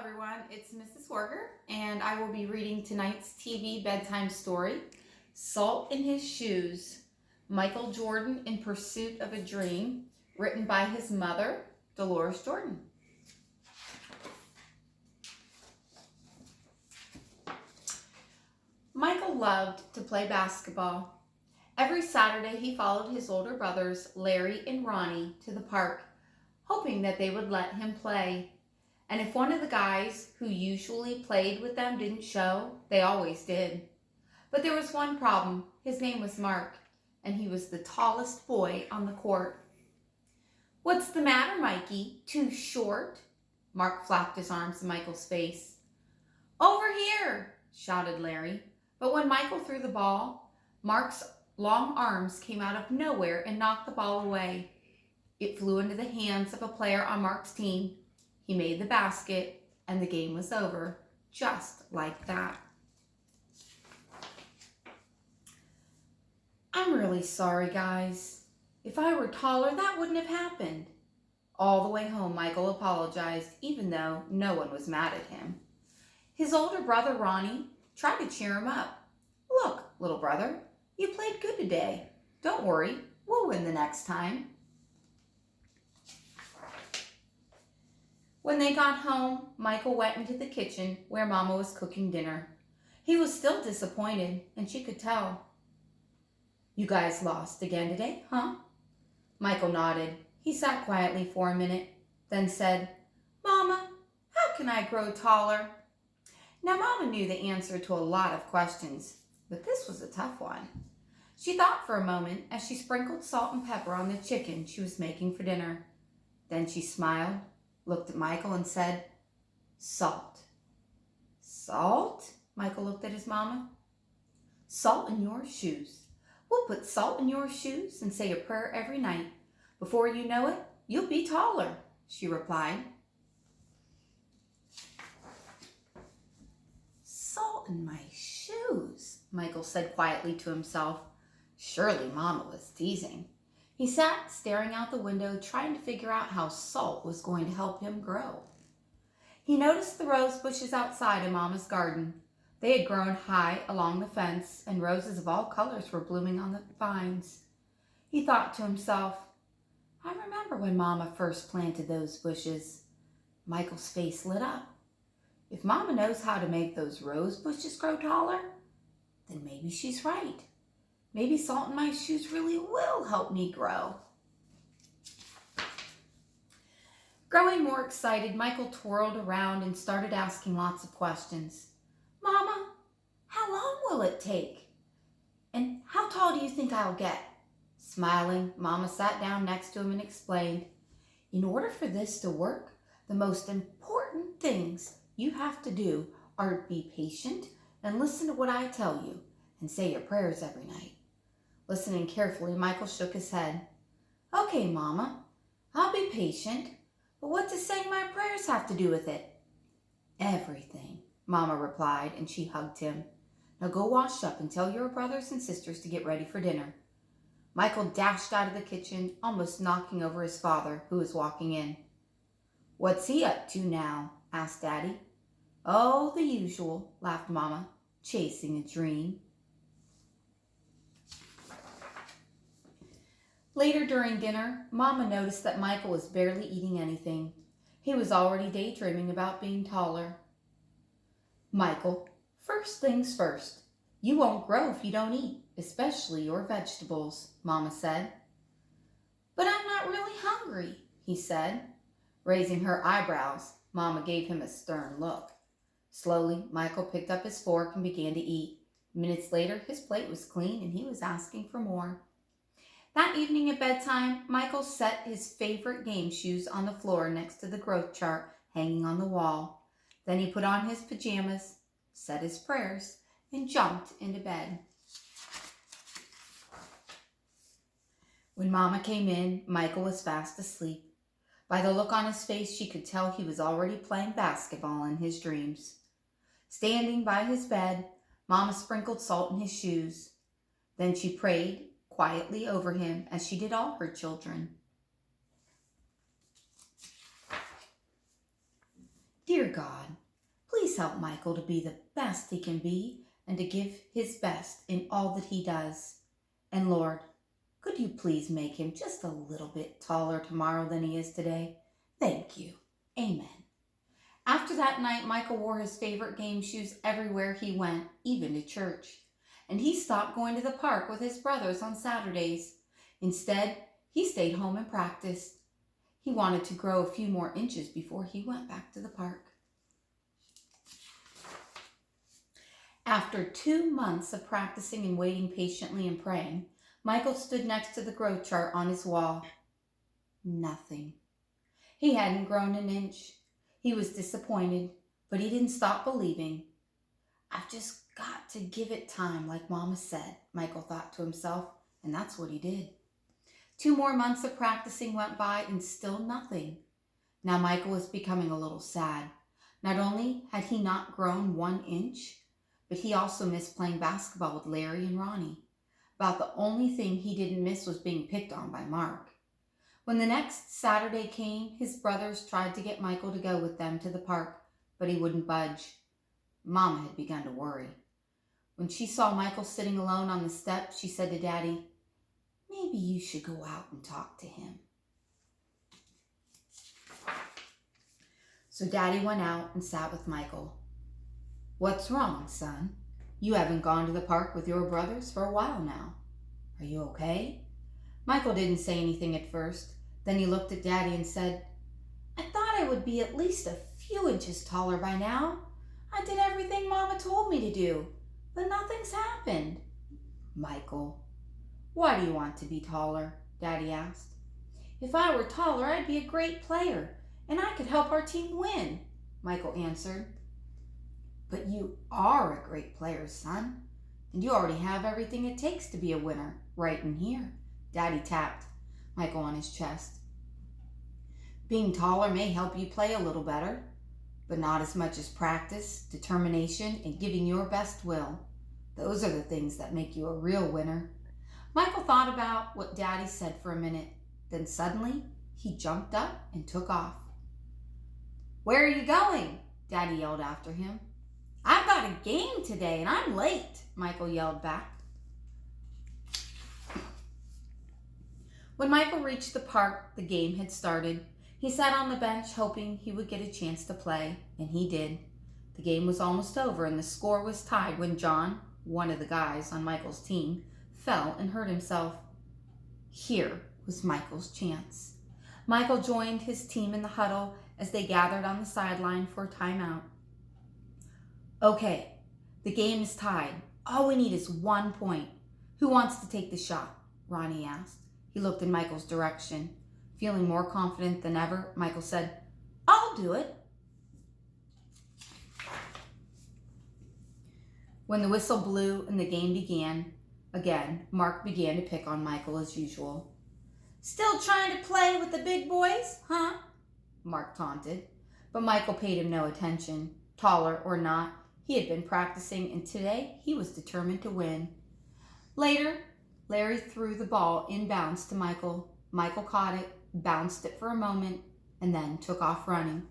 everyone, it's Mrs. Horger, and I will be reading tonight's TV bedtime story, Salt in His Shoes, Michael Jordan in Pursuit of a Dream, written by his mother, Dolores Jordan. Michael loved to play basketball. Every Saturday he followed his older brothers, Larry and Ronnie, to the park, hoping that they would let him play. And if one of the guys who usually played with them didn't show, they always did. But there was one problem. His name was Mark, and he was the tallest boy on the court. "What's the matter, Mikey? Too short?" Mark flapped his arms in Michael's face. "Over here!" shouted Larry. But when Michael threw the ball, Mark's long arms came out of nowhere and knocked the ball away. It flew into the hands of a player on Mark's team. He made the basket, and the game was over, just like that. "I'm really sorry, guys. If I were taller, that wouldn't have happened." All the way home, Michael apologized, even though no one was mad at him. His older brother, Ronnie, tried to cheer him up. "Look, little brother, you played good today. Don't worry, we'll win the next time." When they got home, Michael went into the kitchen where Mama was cooking dinner. He was still disappointed, and she could tell. "You guys lost again today, huh?" Michael nodded. He sat quietly for a minute, then said, "Mama, how can I grow taller?" Now, Mama knew the answer to a lot of questions, but this was a tough one. She thought for a moment as she sprinkled salt and pepper on the chicken she was making for dinner. Then she smiled, looked at Michael, and said, "Salt." "Salt?" Michael looked at his mama. "Salt in your shoes. We'll put salt in your shoes and say a prayer every night. Before you know it, you'll be taller," she replied. "Salt in my shoes," Michael said quietly to himself. Surely Mama was teasing. He sat staring out the window, trying to figure out how salt was going to help him grow. He noticed the rose bushes outside in Mama's garden. They had grown high along the fence, and roses of all colors were blooming on the vines. He thought to himself, "I remember when Mama first planted those bushes." Michael's face lit up. If Mama knows how to make those rose bushes grow taller, then maybe she's right. Maybe salt in my shoes really will help me grow. Growing more excited, Michael twirled around and started asking lots of questions. "Mama, how long will it take? And how tall do you think I'll get?" Smiling, Mama sat down next to him and explained, "In order for this to work, the most important things you have to do are be patient and listen to what I tell you and say your prayers every night." Listening carefully, Michael shook his head. "Okay, Mama, I'll be patient, but what does saying my prayers have to do with it?" "Everything," Mama replied, and she hugged him. "Now go wash up and tell your brothers and sisters to get ready for dinner." Michael dashed out of the kitchen, almost knocking over his father, who was walking in. "What's he up to now?" asked Daddy. "Oh, the usual," laughed Mama, "chasing a dream." Later during dinner, Mama noticed that Michael was barely eating anything. He was already daydreaming about being taller. "Michael, first things first. You won't grow if you don't eat, especially your vegetables," Mama said. "But I'm not really hungry," he said. Raising her eyebrows, Mama gave him a stern look. Slowly, Michael picked up his fork and began to eat. Minutes later, his plate was clean and he was asking for more. That evening at bedtime, Michael set his favorite game shoes on the floor next to the growth chart hanging on the wall. Then he put on his pajamas, said his prayers, and jumped into bed. When Mama came in, Michael was fast asleep. By the look on his face, she could tell he was already playing basketball in his dreams. Standing by his bed, Mama sprinkled salt in his shoes. Then she prayed quietly over him, as she did all her children. "Dear Dear God, please help Michael to be the best he can be and to give his best in all that he does. And Lord, could you please make him just a little bit taller tomorrow than he is today? Thank you. Amen. After that night, Michael wore his favorite game shoes everywhere he went, even to church. And he stopped going to the park with his brothers on Saturdays. Instead, he stayed home and practiced. He wanted to grow a few more inches before he went back to the park. After 2 months of practicing and waiting patiently and praying, Michael stood next to the growth chart on his wall. Nothing. He hadn't grown an inch. He was disappointed, but he didn't stop believing. I've just got to give it time, like Mama said, Michael thought to himself, and that's what he did. 2 more months of practicing went by and still nothing. Now Michael was becoming a little sad. Not only had he not grown 1 inch, but he also missed playing basketball with Larry and Ronnie. About the only thing he didn't miss was being picked on by Mark. When the next Saturday came, his brothers tried to get Michael to go with them to the park, but he wouldn't budge. Mama had begun to worry. When she saw Michael sitting alone on the steps, she said to Daddy, "Maybe you should go out and talk to him." So Daddy went out and sat with Michael. "What's wrong, son? You haven't gone to the park with your brothers for a while now. Are you okay?" Michael didn't say anything at first. Then he looked at Daddy and said, "I thought I would be at least a few inches taller by now. I did everything Mama told me to do, but nothing's happened." "Michael, why do you want to be taller?" Daddy asked. "If I were taller, I'd be a great player, and I could help our team win," Michael answered. "But you are a great player, son, and you already have everything it takes to be a winner right in here." Daddy tapped Michael on his chest. "Being taller may help you play a little better, but not as much as practice, determination, and giving your best will. Those are the things that make you a real winner." Michael thought about what Daddy said for a minute. Then suddenly, he jumped up and took off. "Where are you going?" Daddy yelled after him. "I've got a game today and I'm late," Michael yelled back. When Michael reached the park, the game had started. He sat on the bench hoping he would get a chance to play, and he did. The game was almost over and the score was tied when John, one of the guys on Michael's team, fell and hurt himself. Here was Michael's chance. Michael joined his team in the huddle as they gathered on the sideline for a timeout. "Okay, the game is tied. All we need is 1 point. Who wants to take the shot?" Ronnie asked. He looked in Michael's direction. Feeling more confident than ever, Michael said, "I'll do it." When the whistle blew and the game began, again, Mark began to pick on Michael as usual. "Still trying to play with the big boys, huh?" Mark taunted. But Michael paid him no attention. Taller or not, he had been practicing, and today he was determined to win. Later, Larry threw the ball inbounds to Michael. Michael caught it, bounced it for a moment, and then took off running.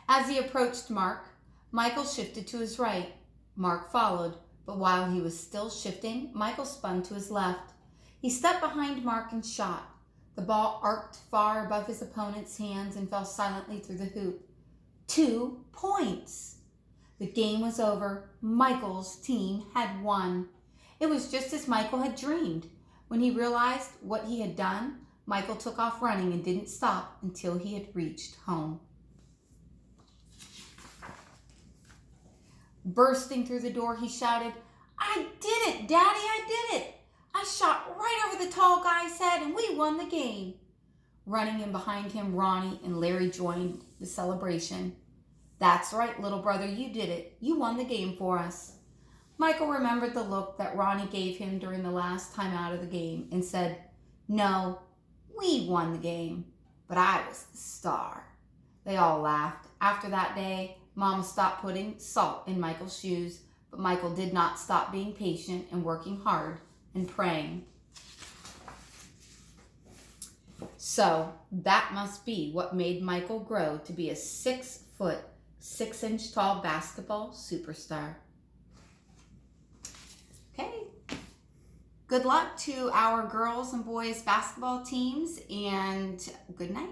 As he approached Mark, Michael shifted to his right. Mark followed, but while he was still shifting, Michael spun to his left. He stepped behind Mark and shot. The ball arced far above his opponent's hands and fell silently through the hoop. 2 points! The game was over. Michael's team had won. It was just as Michael had dreamed. When he realized what he had done, Michael took off running and didn't stop until he had reached home. Bursting through the door, he shouted, "I did it, Daddy, I did it! I shot right over the tall guy's head and we won the game." Running in behind him, Ronnie and Larry joined the celebration. "That's right, little brother, you did it. You won the game for us." Michael remembered the look that Ronnie gave him during the last time out of the game and said, "No, we won the game, but I was the star." They all laughed. After that day, Mama stopped putting salt in Michael's shoes, but Michael did not stop being patient and working hard and praying. So that must be what made Michael grow to be a 6-foot, 6-inch tall basketball superstar. Okay. Good luck to our girls and boys basketball teams, and good night.